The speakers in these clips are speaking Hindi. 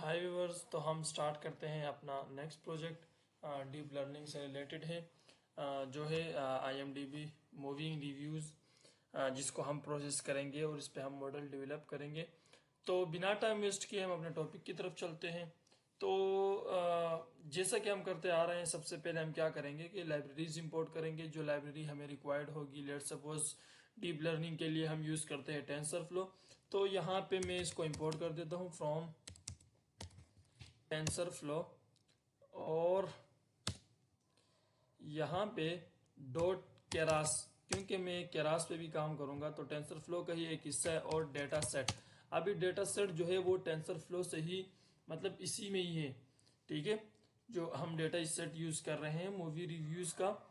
हाय व्यूअर्स, तो हम स्टार्ट करते हैं अपना नेक्स्ट प्रोजेक्ट। डीप लर्निंग से रिलेटेड है, जो है IMDb मूविंग रिव्यूज़, जिसको हम प्रोसेस करेंगे और इस पे हम मॉडल डेवलप करेंगे। तो बिना टाइम वेस्ट किए हम अपने टॉपिक की तरफ चलते हैं। तो जैसा कि हम करते आ रहे हैं, सबसे पहले हम क्या करेंगे कि लाइब्रेरीज इंपोर्ट करेंगे। जो लाइब्रेरी हमें रिक्वायर्ड होगी, लेट सपोज डीप लर्निंग के लिए हम यूज़ करते हैं टेंसरफ्लो। तो यहाँ पे मैं इसको इंपोर्ट कर देता हूँ फ्रॉम टेंसरफ्लो, और यहाँ पे डॉट केरास, क्योंकि मैं केरास पे भी काम करूँगा तो टेंसरफ्लो का ही एक हिस्सा है। और डेटा सेट, अभी डेटा सेट जो है वो टेंसरफ्लो से ही, मतलब इसी में ही है। ठीक है, जो हम डेटा सेट यूज़ कर रहे हैं मूवी रिव्यूज़ का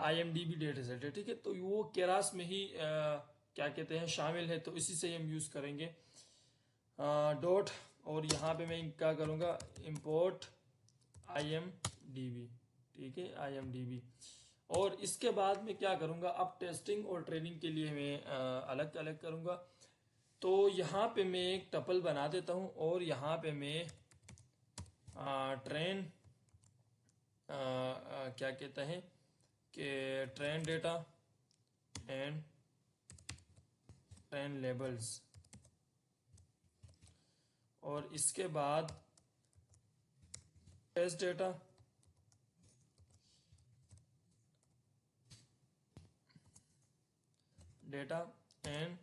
IMDb डेटा सेट है। ठीक है, तो वो केरास में ही क्या कहते हैं शामिल है, तो इसी से ही हम यूज़ करेंगे डॉट। और यहाँ पे मैं क्या करूँगा, इंपोर्ट IMDb। ठीक है, IMDb। और इसके बाद में क्या करूँगा, अब टेस्टिंग और ट्रेनिंग के लिए मैं अलग अलग करूँगा। तो यहाँ पे मैं एक टपल बना देता हूँ और यहाँ पे मैं ट्रेन क्या कहते हैं कि train data and train labels, और इसके बाद test data data and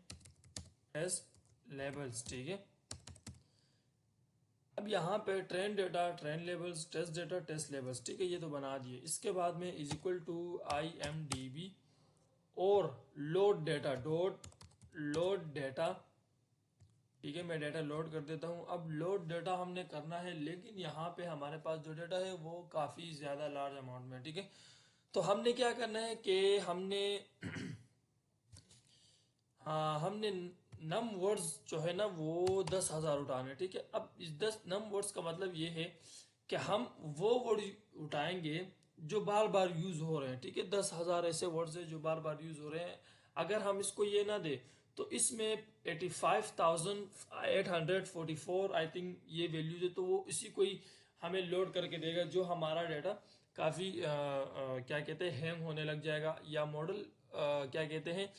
test labels. ठीक है, अब यहाँ पे train data, train labels, test data, test labels. ठीक है, ये तो बना दिए। इसके बाद में इज इक्वल टू IMDb और load data dot load data. ठीक है, मैं डेटा लोड कर देता हूँ। अब लोड डेटा हमने करना है, लेकिन यहाँ पे हमारे पास जो डेटा है वो काफ़ी ज़्यादा लार्ज अमाउंट में। ठीक है, तो हमने क्या करना है कि हमने नम वर्ड्स जो है ना वो 10,000 उठाने। ठीक है, अब इस 10 नम वर्ड्स का मतलब ये है कि हम वो वर्ड उठाएंगे जो बार बार यूज हो रहे हैं। ठीक है, 10,000 ऐसे वर्ड्स है जो बार बार यूज हो रहे हैं। अगर हम इसको ये ना दे तो इसमें 85,844 आई थिंक ये वैल्यूज है, तो वो इसी को ही हमें लोड करके देगा, जो हमारा डाटा काफ़ी क्या कहते हैं हैंग होने लग जाएगा, या मॉडल क्या कहते हैं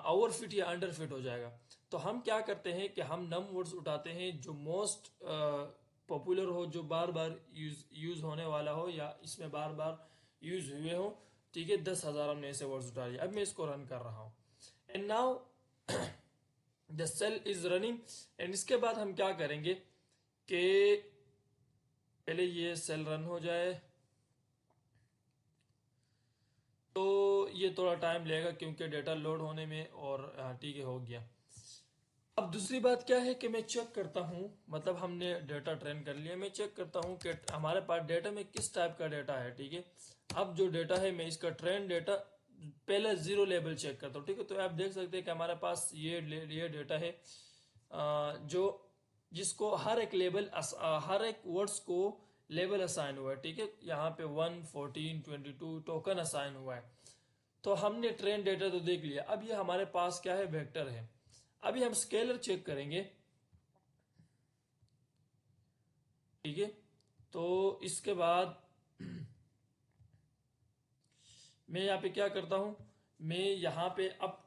ओवर फिट या अंडर फिट हो जाएगा। तो हम क्या करते हैं कि हम नम वर्ड्स उठाते हैं जो मोस्ट पॉपुलर हो, जो बार बार यूज होने वाला हो, या इसमें बार बार यूज हुए हो। ठीक है, 10,000 हमने ऐसे वर्ड्स उठा लिए। अब मैं इसको रन कर रहा हूँ and now the cell is running. And इसके बाद हम क्या करेंगे कि पहले ये सेल रन हो जाए, तो ये थोड़ा टाइम लेगा क्योंकि डेटा लोड होने में। और ठीक है, हो गया। अब दूसरी बात क्या है कि मैं चेक करता हूँ, मतलब हमने डेटा ट्रेन कर लिया, मैं चेक करता हूँ कि हमारे पास डेटा में किस टाइप का डेटा है। ठीक है, अब जो डेटा है मैं इसका ट्रेन डेटा पहले जीरो लेवल चेक करता हूँ। ठीक है, तो आप देख सकते हैं कि हमारे पास ये डेटा है जो जिसको हर एक लेवल हर एक वर्ड्स को लेवल असाइन हुआ है। ठीक है, यहाँ पे 1, 14, 22 टोकन असाइन हुआ है। तो हमने ट्रेन डेटा तो देख लिया। अब ये हमारे पास क्या है, वेक्टर है। अभी हम स्केलर चेक करेंगे। ठीक है, तो इसके बाद मैं यहाँ पे क्या करता हूँ, मैं यहाँ पे अब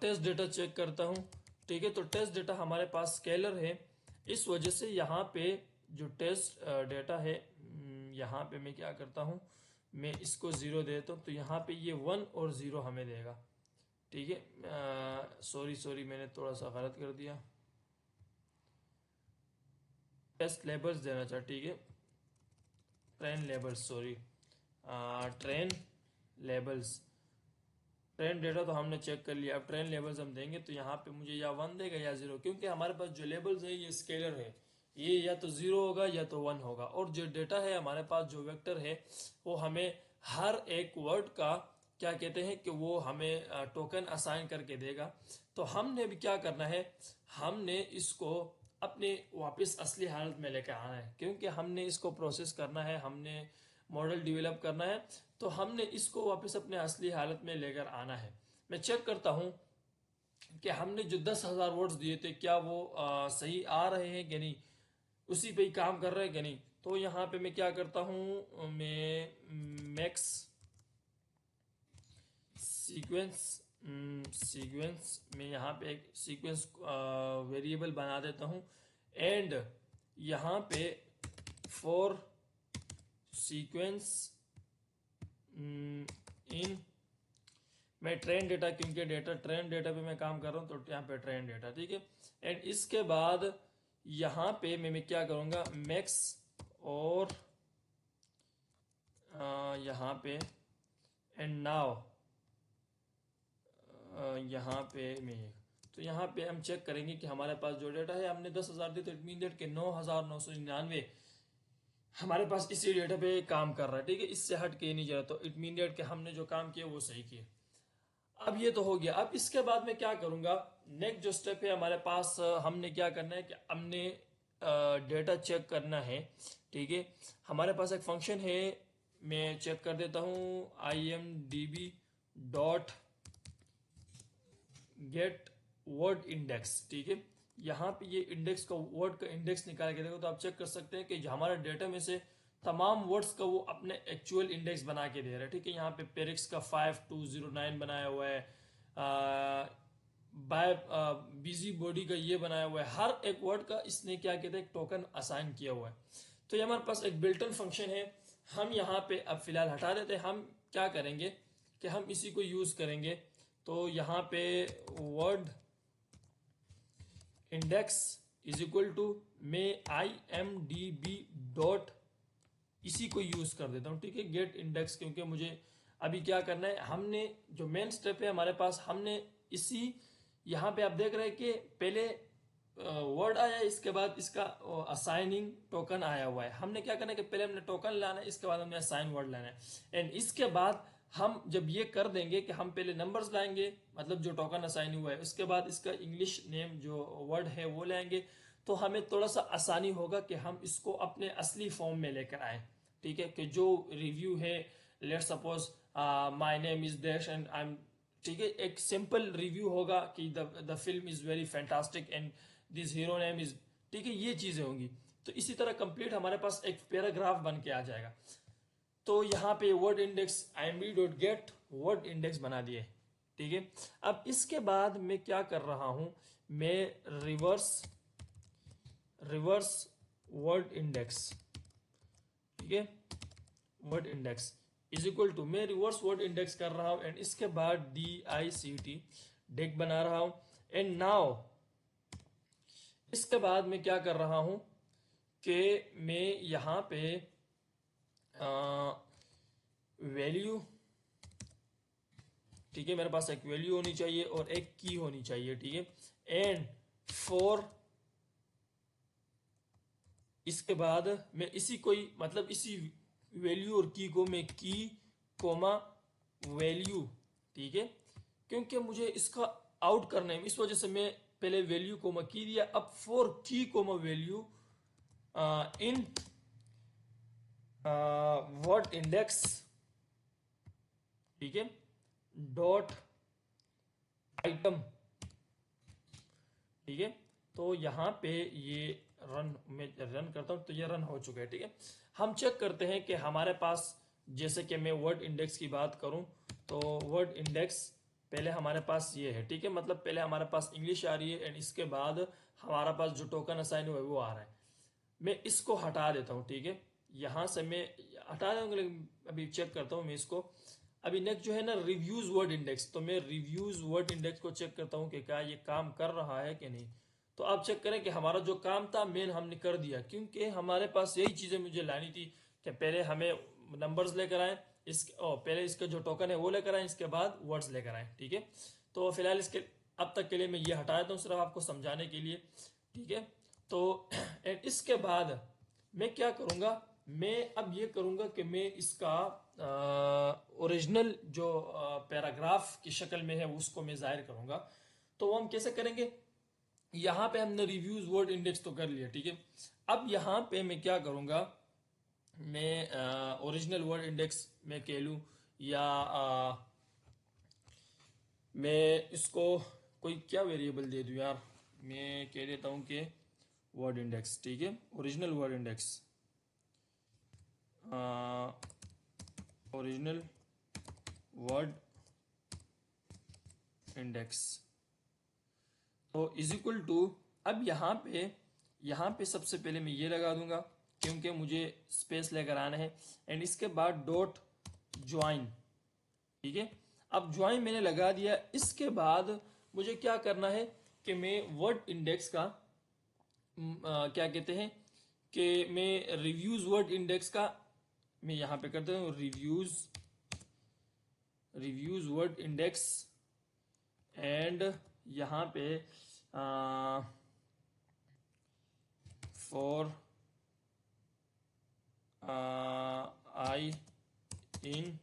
टेस्ट डेटा चेक करता हूँ। ठीक है, तो टेस्ट डेटा हमारे पास स्केलर है, इस वजह से यहाँ पे जो टेस्ट डेटा है, यहाँ पे मैं क्या करता हूँ, मैं इसको 0 देता हूँ, तो यहाँ पे ये 1 और 0 हमें देगा। ठीक है, सॉरी मैंने थोड़ा सा गलत कर दिया, टेस्ट लेबल्स देना चाह। ठीक है, train labels, sorry train labels. Train data तो हमने चेक कर लिया, अब ट्रेन लेबल्स हम देंगे तो यहाँ पे मुझे या 1 देगा या 0, क्योंकि हमारे पास जो लेबल्स है ये स्केलर है, ये या तो 0 होगा या तो 1 होगा। और जो डेटा है हमारे पास, जो वेक्टर है, वो हमें हर एक वर्ड का क्या कहते हैं कि वो हमें टोकन असाइन करके देगा। तो हमने भी क्या करना है, हमने इसको अपने वापस असली हालत में लेकर आना है, क्योंकि हमने इसको प्रोसेस करना है, हमने मॉडल डेवलप करना है। तो हमने इसको वापस अपने असली हालत में लेकर आना है। मैं चेक करता हूं कि हमने जो 10,000 वर्ड्स दिए थे क्या वो सही आ रहे हैं कि नहीं। उसी पे ही काम कर रहा है कि नहीं। तो यहाँ पे मैं क्या करता हूँ, मैं मैक्स सीक्वेंस सीक्वेंस में यहाँ पे एक सीक्वेंस वेरिएबल बना देता हूँ। एंड यहाँ पे फॉर सीक्वेंस इन, मैं ट्रेन डेटा, क्योंकि ट्रेन डेटा पे मैं काम कर रहा हूँ तो यहाँ पे ट्रेन डेटा, ठीक है। एंड इसके बाद यहाँ पे मैं क्या करूँगा, मैक्स और यहाँ पे एंड नाउ यहाँ पे मैं, तो यहाँ पे हम चेक करेंगे कि हमारे पास जो डेटा है, हमने 10,000 दी तो इट मीन डेट के 9,999 हमारे पास इसी डेटा पे काम कर रहा है, ठीक है। इससे हट के नहीं जा रहा, तो इट मीन डेट के हमने जो काम किया वो सही किया। अब ये तो हो गया। अब इसके बाद मैं क्या करूंगा, नेक्स्ट जो स्टेप है हमारे पास, हमने क्या करना है कि हमने डेटा चेक करना है, ठीक है। हमारे पास एक फंक्शन है, मैं चेक कर देता हूँ, imdb dot gate word index, ठीक है। यहाँ पे ये इंडेक्स का, वर्ड का इंडेक्स निकाल के देखो तो आप चेक कर सकते हैं कि हमारे डेटा में से तमाम वर्ड्स का वो अपने एक्चुअल इंडेक्स बना के दे रहा है, ठीक है। यहाँ पे पेरिक्स का 5209 बनाया हुआ है, बाय बिजी बॉडी का ये बनाया हुआ है, हर एक वर्ड का इसने क्या कहते हैं, एक टोकन असाइन किया हुआ है। तो ये हमारे पास एक बिल्टन फंक्शन है, हम यहाँ पे अब फिलहाल हटा देते हैं। हम क्या करेंगे कि हम इसी को यूज करेंगे। तो यहाँ पे word index is equal to, मैं imdb डॉट इसी को यूज कर देता हूँ, ठीक है, गेट इंडेक्स। क्योंकि मुझे अभी क्या करना है, हमने जो मेन स्टेप है हमारे पास, हमने इसी, यहाँ पे आप देख रहे हैं कि पहले वर्ड आया, इसके बाद इसका असाइनिंग टोकन आया हुआ है। हमने क्या करना है कि पहले हमने टोकन लाना है, इसके बाद हमने असाइन वर्ड लाना है। एंड इसके बाद हम जब ये कर देंगे कि हम पहले नंबर्स लाएंगे, मतलब जो टोकन असाइन हुआ है, उसके बाद इसका इंग्लिश नेम जो वर्ड है वो लाएंगे, तो हमें थोड़ा सा आसानी होगा कि हम इसको अपने असली फॉर्म में लेकर आए, ठीक है। कि जो रिव्यू है, let suppose my name is दैश and I am, ठीक है, एक सिंपल रिव्यू होगा कि the film is very fantastic and this hero name is, ठीक है, ये चीजें होंगी। तो इसी तरह कंप्लीट हमारे पास एक पैराग्राफ बन के आ जाएगा। तो यहाँ पे word index imd dot gate word index बना दिए, ठीक है। अब इसके बाद मैं क्या कर रहा हूं, मैं रिवर्स वर्ड इंडेक्स, ठीक है, word index is equal to, मैं रिवर्स वर्ड इंडेक्स कर रहा हूं। एंड इसके बाद dict डेक बना रहा हूं। एंड नाउ इसके बाद मैं क्या कर रहा हूं कि मैं यहाँ पे वैल्यू, ठीक है, मेरे पास एक वैल्यू होनी चाहिए और एक की होनी चाहिए, ठीक है। एंड फॉर, इसके बाद मैं इसी को ही, मतलब इसी वैल्यू और की को मैं की कोमा वैल्यू, ठीक है, क्योंकि मुझे इसका आउट करना है, इस वजह से मैं पहले वैल्यू कोमा की दिया। अब for key comma value in word index, ठीक है, डॉट आइटम, ठीक है। तो यहाँ पे ये रन, मैं रन करता हूँ तो ये रन हो चुका है, ठीक है। हम चेक करते हैं कि हमारे पास, जैसे कि मैं वर्ड इंडेक्स की बात करूं तो वर्ड इंडेक्स पहले हमारे पास ये है, ठीक है, मतलब पहले हमारे पास इंग्लिश आ रही है एंड इसके बाद हमारा पास जो टोकन असाइन हुआ है वो आ रहा है। मैं इसको हटा देता हूँ, ठीक है, यहाँ से मैं हटा दूंगा, लेकिन अभी चेक करता हूँ मैं इसको। अभी नेक्स्ट जो है ना, रिव्यूज वर्ड इंडेक्स, तो मैं रिव्यूज वर्ड इंडेक्स को चेक करता हूँ कि क्या ये काम कर रहा है कि नहीं। तो आप चेक करें कि हमारा जो काम था मेन हमने कर दिया, क्योंकि हमारे पास यही चीजें मुझे लानी थी कि पहले हमें नंबर्स लेकर आए, पहले इसका जो टोकन है वो लेकर आए, इसके बाद वर्ड्स लेकर आए, ठीक है। तो फिलहाल इसके अब तक के लिए मैं ये हटा देता हूँ सिर्फ आपको समझाने के लिए, ठीक है। तो इसके बाद मैं क्या करूंगा, मैं अब ये करूंगा कि मैं इसका ओरिजिनल जो पैराग्राफ की शक्ल में है उसको मैं जाहिर करूंगा। तो वो हम कैसे करेंगे, यहाँ पे हमने रिव्यूज वर्ड इंडेक्स तो कर लिया, ठीक है। अब यहाँ पे मैं क्या करूंगा, मैं ओरिजिनल वर्ड इंडेक्स में कह लूँ या मैं इसको कोई क्या वेरिएबल दे दूँ यार, मैं कह देता हूँ कि वर्ड इंडेक्स, ठीक है, original word index, original word index. तो इज इक्वल टू, अब यहाँ पे सबसे पहले मैं ये लगा दूंगा क्योंकि मुझे स्पेस लेकर आना है, एंड इसके बाद डॉट ज्वाइन, ठीक है। अब ज्वाइन मैंने लगा दिया, इसके बाद मुझे क्या करना है कि मैं वर्ड इंडेक्स का क्या कहते हैं कि मैं रिव्यूज वर्ड इंडेक्स का मैं यहां पे करता हूँ रिव्यूज वर्ड इंडेक्स, एंड यहां पे for I in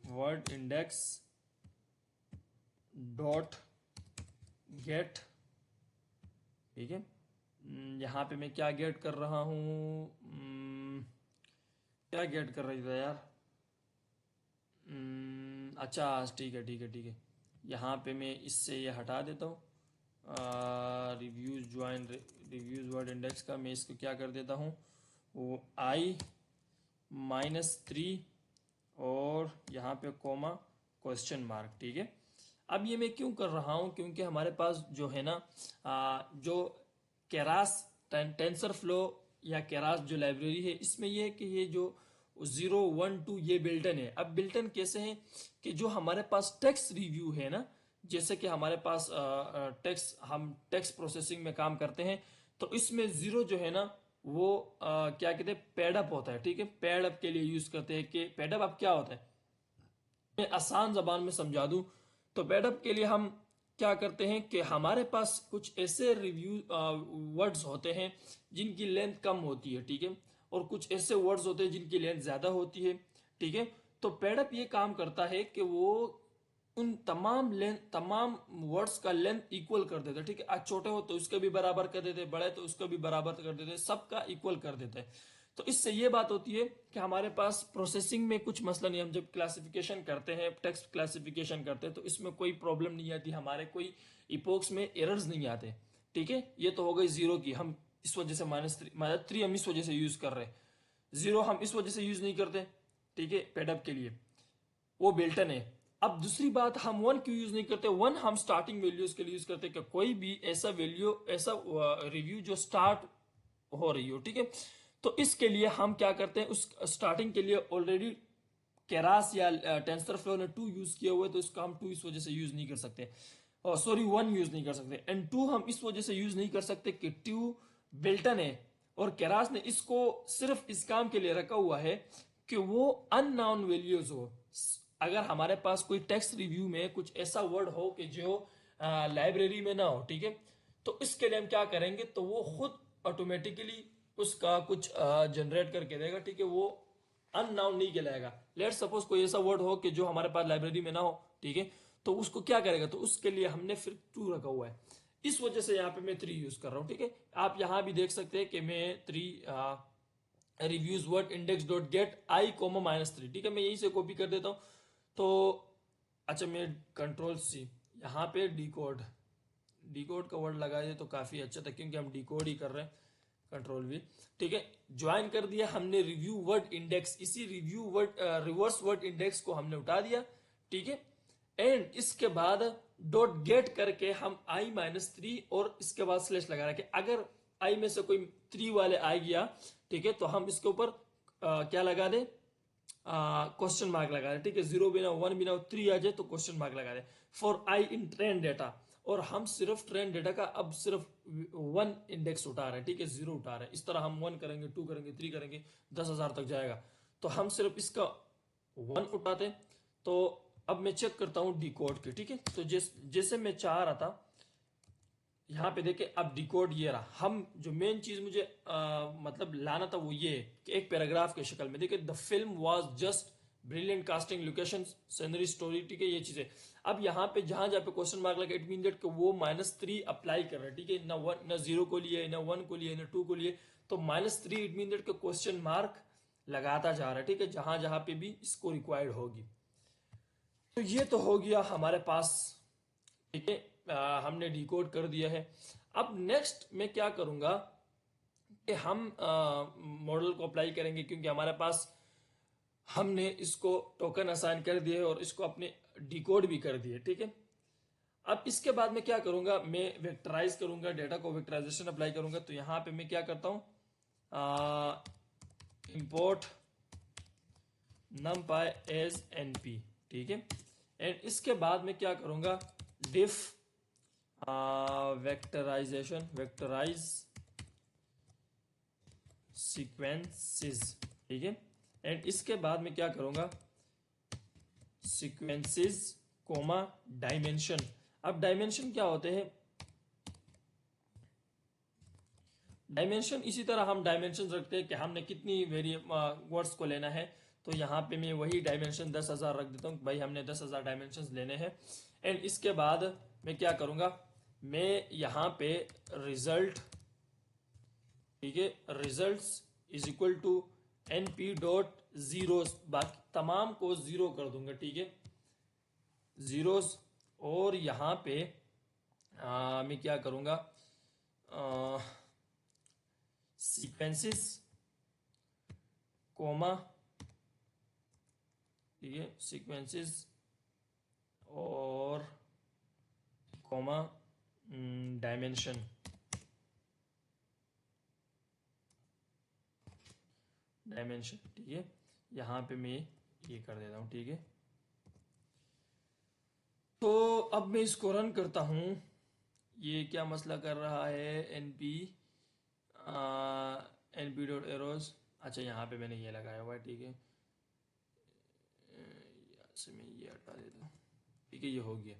word index dot gate, ठीक है। यहाँ पे मैं क्या गेट कर रहा हूँ, क्या गेट कर रही था यार, अच्छा ठीक है ठीक है ठीक है, यहाँ पे मैं इससे ये हटा देता हूँ, reviews join reviews word index का मैं इसको क्या कर देता हूँ, वो I-3 और यहाँ पे कोमा क्वेश्चन मार्क, ठीक है। अब ये मैं क्यों कर रहा हूँ, क्योंकि हमारे पास जो है ना जो केरास टेंसर फ्लो या केरास जो लाइब्रेरी है, इसमें ये है कि ये जो 0, 1, 2 ये बिल्टन है। अब बिल्टन कैसे है कि जो हमारे पास टेक्स्ट रिव्यू है ना, जैसे कि हमारे पास हम टेक्स्ट प्रोसेसिंग में काम करते हैं, तो इसमें 0 जो है ना वो क्या कहते हैं पैडअप होता है, ठीक है। पैडअप के लिए यूज करते हैं कि पैडअप अब क्या होता है, मैं आसान जबान में समझा दूं तो पैडअप के लिए हम क्या करते हैं कि हमारे पास कुछ ऐसे रिव्यू वर्ड्स होते हैं जिनकी लेंथ कम होती है, ठीक है, और कुछ ऐसे वर्ड्स होते हैं जिनकी लेंथ ज्यादा होती है, ठीक है। तो पैडअप ये काम करता है कि वो उन तमाम वर्ड्स का लेंथ इक्वल कर देता है, ठीक है। आज छोटे हो तो उसका भी बराबर कर देते हैं, बड़े तो उसका भी बराबर कर देते हैं, सबका इक्वल कर देता है। तो इससे ये बात होती है कि हमारे पास प्रोसेसिंग में कुछ मसला नहीं, हम जब क्लासिफिकेशन करते हैं, टेक्स्ट क्लासिफिकेशन करते हैं, तो इसमें कोई प्रॉब्लम नहीं आती, हमारे कोई इपोक्स में एरर्स नहीं आते, ठीक है। ये तो हो गई 0 की, हम इस वजह से -3 हम इस वजह से यूज कर रहे हैं, 0 हम इस वजह से यूज नहीं करते, ठीक है, पैडअप के लिए वो बिल्टन है। अब दूसरी बात, हम 1 क्यों यूज नहीं करते, 1 हम स्टार्टिंग वैल्यूज के लिए यूज करते हैं कि कोई भी ऐसा वैल्यू ऐसा रिव्यू जो स्टार्ट हो रही हो, ठीक है। तो इसके लिए हम क्या करते हैं, उस स्टार्टिंग के लिए ऑलरेडी केरास या टेंसरफ्लो ने 2 यूज किया हुआ है, तो इसका हम 2 इस वजह से यूज नहीं कर सकते, और सॉरी 1 यूज नहीं कर सकते, एंड 2 हम इस वजह से यूज नहीं कर सकते कि 2 बिल्टन है, और केरास ने इसको सिर्फ इस काम के लिए रखा हुआ है कि वो अननाउन वैल्यूज हो। अगर हमारे पास कोई टेक्स्ट रिव्यू में कुछ ऐसा वर्ड हो कि जो लाइब्रेरी में ना हो, ठीक है, तो इसके लिए हम क्या करेंगे, तो वो खुद ऑटोमेटिकली उसका कुछ जनरेट करके देगा, ठीक है, वो अननाउन नहीं कहलाएगा। लेट सपोज कोई ऐसा वर्ड हो कि जो हमारे पास लाइब्रेरी में ना हो, ठीक है, तो उसको क्या करेगा, तो उसके लिए हमने फिर 2 रखा हुआ है, इस वजह से यहाँ पे मैं 3 यूज कर रहा हूँ, ठीक है। आप यहाँ भी देख सकते हैं कि मैं 3 reviews word index dot gate I, -3, ठीक है, मैं यहीं से कॉपी कर देता हूँ। तो अच्छा, मैं Ctrl+C, यहाँ पे डिकोड का वर्ड लगा दिया तो काफी अच्छा था, क्योंकि हम डिकोड ही कर रहे हैं, Ctrl+V, ठीक है। ज्वाइन कर दिया हमने रिव्यू वर्ड इंडेक्स, इसी review word reverse word index को हमने उठा दिया, ठीक है, एंड इसके बाद डॉट गेट करके हम I-3 और इसके बाद स्लैश लगा रखे, अगर I में से कोई 3 वाले आ गया, ठीक है, तो हम इसके ऊपर क्या लगा दे, क्वेश्चन मार्क लगा दे, ठीक है, 0 बिना 1 बिना 3 आ जाए तो क्वेश्चन मार्क लगा दे, for I in train data, और हम सिर्फ ट्रेन डेटा का अब सिर्फ 1 इंडेक्स उठा रहे हैं, ठीक है, 0 उठा रहे हैं। इस तरह हम 1 करेंगे, 2 करेंगे, 3 करेंगे, 10,000 तक जाएगा, तो हम सिर्फ इसका 1 उठाते। तो अब मैं चेक करता हूँ डिकोड के, ठीक है, तो जैसे मैं चाह रहा था, यहाँ पे देखे अब डिकोड ये रहा। हम जो मेन चीज मुझे मतलब लाना था वो ये कि एक पैराग्राफ के शक्ल में, देखिए, the film was just brilliant casting, location, scenery, story, ठीक है, ये चीजें। अब यहाँ पे जहां जहाँ पे क्वेश्चन मार्क लगा, इट मीन दैट वो -3 अप्लाई कर रहा है, ठीक है, ना 0 को लिए, ना 1 को लिए, ना 2 को लिए, तो -3 it mean that question mark लगाता जा रहा है, ठीक है, जहां जहां पे भी इसको रिक्वायर्ड होगी। तो ये तो हो गया हमारे पास, ठीक है, हमने डिकोड कर दिया है। अब नेक्स्ट मैं क्या करूंगा कि हम मॉडल को अप्लाई करेंगे, क्योंकि हमारे पास हमने इसको टोकन असाइन कर दिए और इसको अपने डिकोड भी कर दिए, ठीक है। अब इसके बाद मैं क्या करूंगा, मैं वेक्टराइज करूंगा, डेटा को वेक्टराइजेशन अप्लाई करूंगा। तो यहां पे मैं क्या करता हूं, इंपोर्ट numpy एज np, ठीक है। एंड इसके बाद मैं क्या करूंगा, डिफ वेक्टराइज सीक्वेंसेस, ठीक है। एंड इसके बाद मैं क्या करूंगा, सीक्वेंसेस कोमा डायमेंशन। अब डायमेंशन क्या होते हैं, डायमेंशन इसी तरह हम डायमेंशन रखते हैं कि हमने कितनी वर्ड्स को लेना है। तो यहाँ पे मैं वही डायमेंशन 10,000 रख देता हूँ, भाई हमने 10,000 डायमेंशन लेने हैं। एंड इसके बाद मैं क्या करूंगा, मैं यहाँ पे रिजल्ट, ठीक है, results is equal to np dot zeros, बाकी तमाम को जीरो कर दूंगा, ठीक है, जीरोस। और यहाँ पे मैं क्या करूंगा, सीक्वेंसेस कोमा, ठीक है, सीक्वेंसेस और कोमा डायमेंशन, ठीक है। यहाँ पे मैं ये कर देता हूँ, ठीक है। तो अब मैं इसको रन करता हूँ, ये क्या मसला कर रहा है, np डॉट एरोज। अच्छा यहाँ पे मैंने ये लगाया हुआ है, ठीक है, यहाँ से मैं ये हटा देता हूँ, ठीक है, ये हो गया।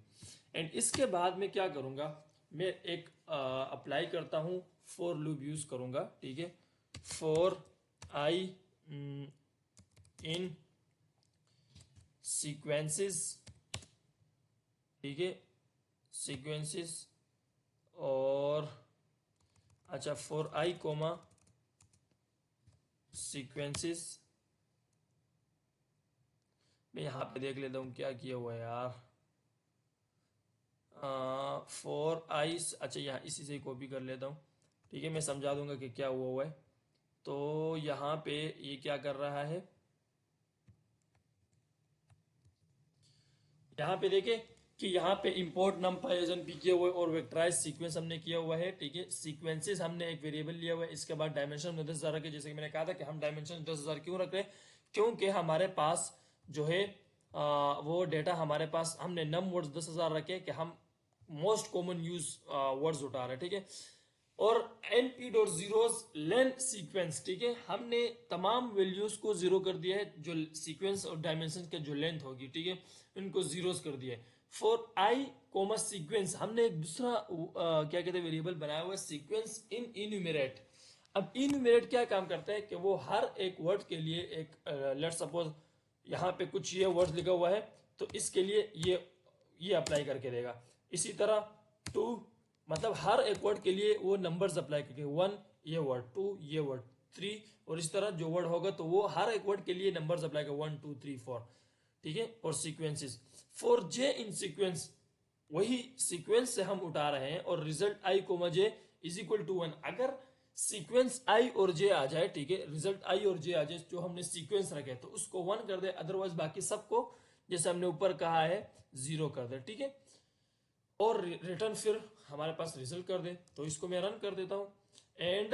एंड इसके बाद मैं क्या करूँगा, मैं एक अप्लाई करता हूँ, फॉर लूप यूज करूँगा, ठीक है, फॉर आई इन सीक्वेंसेस, ठीक है, सीक्वेंसेस और अच्छा फॉर आई कोमा सीक्वेंसेस। मैं यहाँ पे देख लेता हूँ क्या किया हुआ है यार, फॉर आई, अच्छा यहाँ इसी से कॉपी कर लेता हूँ, ठीक है, मैं समझा दूंगा कि क्या हुआ है। तो यहाँ पे ये क्या कर रहा है, यहाँ पे देखे कि यहाँ पे इंपोर्ट numpy एज np किया हुआ है और वेक्टराइज सीक्वेंस हमने किया हुआ है, ठीक है। सीक्वेंसेस हमने एक वेरिएबल लिया हुआ है, इसके बाद डायमेंशन में 10,000 रखे। जैसे कि मैंने कहा था कि हम डायमेंशन 10,000 क्यों रख रहे हैं, क्योंकि हमारे पास जो है वो डेटा हमारे पास, हमने नम वर्ड्स 10,000 रखे कि हम मोस्ट कॉमन यूज वर्ड्स उठा रहे हैं, ठीक है। और np डॉट जीरोस लेन सीक्वेंस, ठीक है, हमने तमाम वैल्यूज को जीरो कर दिया है, जो सीक्वेंस और डायमेंशन के जो लेंथ होगी, ठीक है, इनको जीरोस कर दिया है। फॉर आई कोमा सीक्वेंस हमने एक दूसरा क्या कहते हैं वेरिएबल बनाया हुआ है, सीक्वेंस इन इन्यूमरेट। अब इन्यूमरेट क्या काम करता है कि वो हर एक वर्ड के लिए एक लेट सपोज यहाँ पे कुछ ये वर्ड लिखा हुआ है, तो इसके लिए ये अप्लाई करके देगा। इसी तरह टू, मतलब हर एक वर्ड के लिए वो नंबर्स अप्लाई करके, 1 ये वर्ड, 2 ये वर्ड, 3, और इस तरह जो वर्ड होगा तो वो हर एक वर्ड के लिए नंबर्स अप्लाई कर 1 2 3 4, ठीक है। और sequences for j in sequence, वही सीक्वेंस से हम उठा रहे हैं, और result i comma j is equal to 1। अगर सीक्वेंस आई और जे आ जाए, ठीक है, रिजल्ट आई और जे आ जाए जो हमने सीक्वेंस रखे तो उसको 1 कर दे, अदरवाइज बाकी सबको जैसे हमने ऊपर कहा है 0 कर दे, ठीक है। और रिटर्न फिर हमारे पास रिजल्ट कर दे। तो इसको मैं रन कर देता हूं। एंड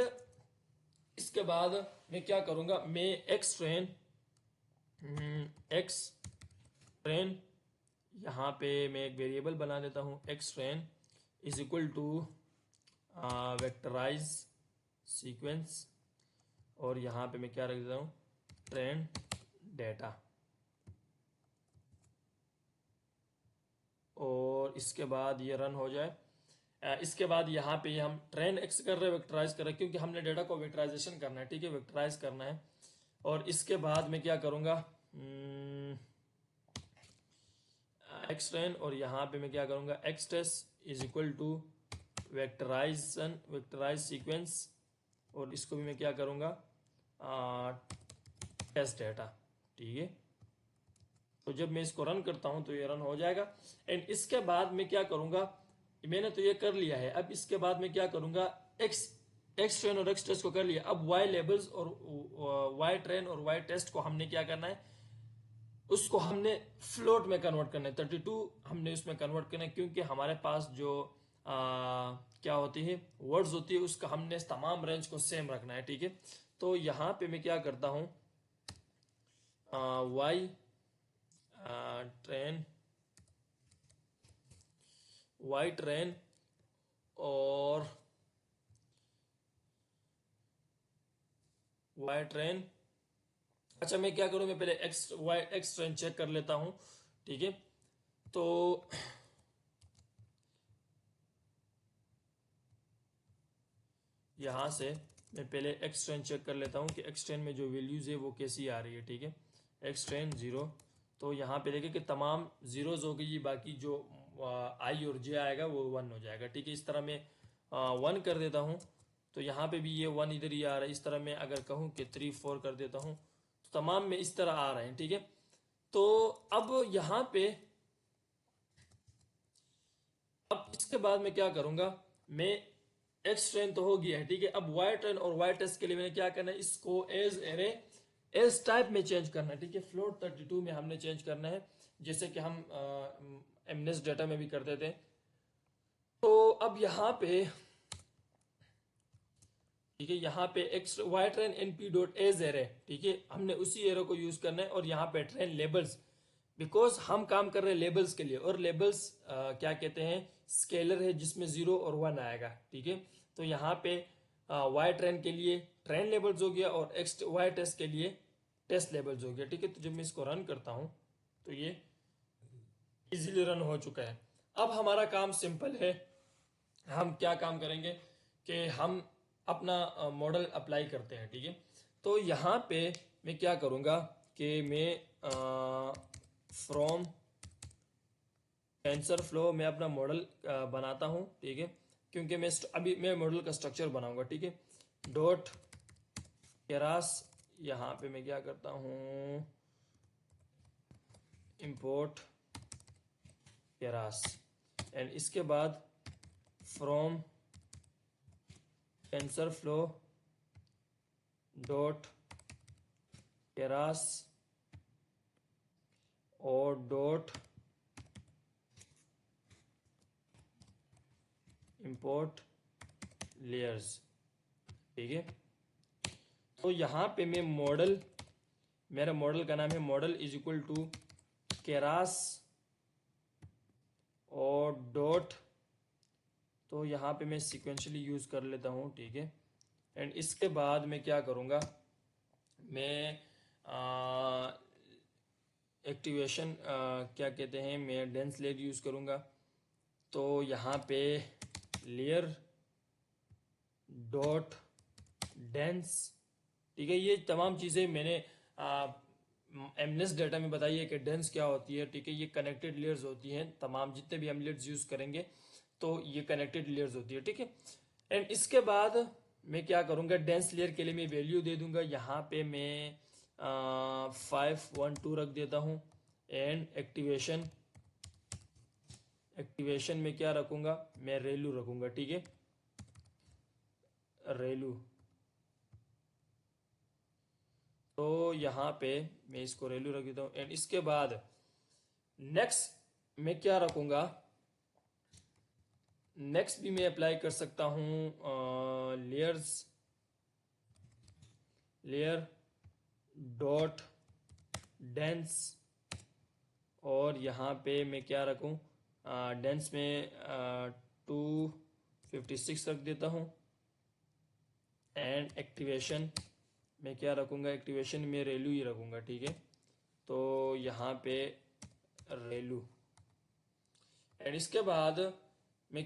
इसके बाद मैं क्या करूंगा, मैं एक्स ट्रेन यहाँ पे मैं एक वेरिएबल बना देता हूँ, x train is equal to vectorise sequence, और यहाँ पे मैं क्या रख देता हूँ, ट्रेन डेटा। और इसके बाद ये रन हो जाए। इसके बाद यहाँ पे हम ट्रेन एक्स कर रहे हैं, वेक्टराइज कर रहे हैं, क्योंकि हमने डेटा को वेक्टराइजेशन करना है, ठीक है, वेक्टराइज करना है। और इसके बाद मैं क्या करूँगा, एक्स ट्रेन, और यहाँ पे मैं क्या करूँगा, x test is equal to vectorise sequence, और इसको भी मैं क्या करूँगा, टेस्ट डेटा, ठीक है। तो जब मैं इसको रन करता हूं तो ये रन हो जाएगा। एंड इसके बाद मैं क्या करूंगा, मैंने तो ये कर लिया है। अब इसके बाद मैं क्या करूंगा, एक्स ट्रेन और एक्स टेस्ट को कर लिया। अब वाई लेबल्स और वाई ट्रेन और वाई टेस्ट को हमने क्या करना है, उसको हमने फ्लोट में कन्वर्ट करना है। 32 हमने उसमें कन्वर्ट करना है, क्योंकि हमारे पास जो क्या होती है वर्ड्स होती है, उसका हमने तमाम रेंज को सेम रखना है। ठीक है, तो यहाँ पे मैं क्या करता हूँ, वाई ट्रेन, वाई ट्रेन और वाई ट्रेन। अच्छा मैं क्या करूं, मैं पहले एक्स ट्रेन चेक कर लेता हूं। ठीक है, तो यहां से मैं पहले एक्स ट्रेन चेक कर लेता हूं कि एक्स ट्रेन में जो वैल्यूज है वो कैसी आ रही है। ठीक है, एक्स ट्रेन 0, तो यहाँ पे देखें कि तमाम जीरोज हो गई, बाकी जो आई और जे आएगा वो 1 हो जाएगा। ठीक है, इस तरह मैं 1 कर देता हूँ, तो यहाँ पे भी ये 1 इधर ही आ रहा है। इस तरह मैं अगर कहूँ कि 3 4 कर देता हूँ, तो तमाम में इस तरह आ रहे हैं। ठीक है, तो अब यहाँ पे, अब इसके बाद मैं क्या करूंगा, मैं एक्स ट्रेन तो हो गया है। ठीक है, अब वाई ट्रेन और वाई टेस्ट के लिए मैंने क्या करना है, इसको एज एरे एज टाइप में चेंज करना है। ठीक है, फ्लोट 32 में हमने चेंज करना है, जैसे कि हम एमनेस डेटा में भी करते थे। तो अब यहाँ पे, ठीक है, यहाँ पे x y train np dot as array, ठीक है, हमने उसी एरे को यूज करना है। और यहाँ पे ट्रेन लेबल्स, बिकॉज हम काम कर रहे हैं लेबल्स के लिए, और लेबल्स क्या कहते हैं, स्केलर है जिसमें 0 और 1 आएगा। ठीक है, तो यहाँ पे वाई ट्रेन के लिए ट्रेन लेबल्स हो गया, और एक्स वाई टेस्ट के लिए टेस्ट लेबल्स हो गया। ठीक है, तो जब मैं इसको रन करता हूँ तो ये इजीली रन हो चुका है। अब हमारा काम सिंपल है, हम क्या काम करेंगे कि हम अपना मॉडल अप्लाई करते हैं। ठीक है, तो यहाँ पे मैं क्या करूँगा कि मैं फ्रॉम टेंसर फ्लो में अपना मॉडल बनाता हूँ। ठीक है, क्योंकि मैं अभी मैं मॉडल का स्ट्रक्चर बनाऊंगा। ठीक है, डॉट केरास, यहाँ पे मैं क्या करता हूँ, इंपोर्ट केरास, एंड इसके बाद from tensor flow dot Keras और डॉट इंपोर्ट लेयर्स। ठीक है, तो यहाँ पे मैं मॉडल, मेरा मॉडल का नाम है model is equal to Keras और डॉट, तो यहाँ पे मैं सिक्वेंशली यूज कर लेता हूँ। ठीक है, एंड इसके बाद मैं क्या करूँगा, मैं एक्टिवेशन क्या कहते हैं, मैं डेंस लेयर यूज करूँगा। तो यहाँ पे लेयर डॉट डेंस, ठीक है, ये तमाम चीज़ें मैंने एमनेस डेटा में बताई है कि डेंस क्या होती है। ठीक है, ये कनेक्टेड लेयर्स होती हैं, तमाम जितने भी हम लेयर्स यूज करेंगे तो ये कनेक्टेड लेयर्स होती है। ठीक है, एंड इसके बाद मैं क्या करूँगा, डेंस लेयर के लिए मैं वैल्यू दे दूंगा। यहाँ पे मैं 512 रख देता हूँ, एंड एक्टिवेशन, एक्टिवेशन में क्या रखूँगा, मैं रेलू रखूँगा। ठीक है, रेलू, तो यहाँ पे मैं इसको रेलू रख देता हूँ। एंड इसके बाद नेक्स्ट मैं क्या रखूँगा, नेक्स्ट भी मैं अप्लाई कर सकता हूँ लेयर्स, लेयर डॉट डेंस, और यहाँ पे मैं क्या रखूँ, डेंस में 256 रख देता हूँ। एंड एक्टिवेशन मैं क्या रखूँगा, एक्टिवेशन में रेलू ही रखूँगा। ठीक है, तो यहाँ पे रेलू, एंड इसके बाद मैं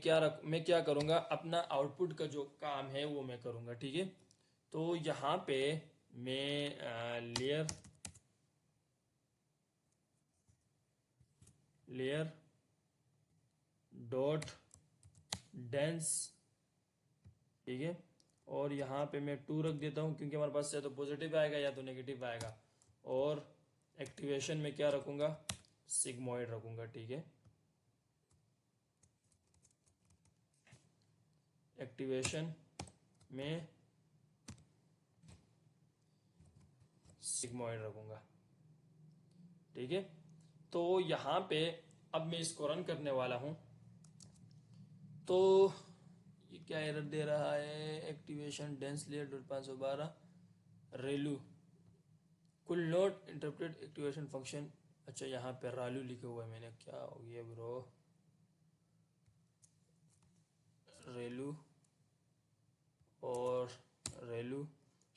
क्या करूँगा, अपना आउटपुट का जो काम है वो मैं करूँगा। ठीक है, तो यहाँ पे मैं लेयर डॉट डेंस, ठीक है, और यहाँ पे मैं 2 रख देता हूँ, क्योंकि हमारे पास या तो पॉजिटिव आएगा या तो नेगेटिव आएगा। और एक्टिवेशन में क्या रखूँगा, सिग्मॉइड रखूँगा। ठीक है, एक्टिवेशन में सिग्मॉइड रखूंगा, ठीक है। तो यहाँ पे अब मैं इसको रन करने वाला हूं, तो ये क्या एरर दे रहा है, activation dense layer dot 512 relu could not interpret activation function. अच्छा यहाँ पे रालू लिखा हुआ है मैंने, क्या हो गया ब्रो, रेलू और रेलू,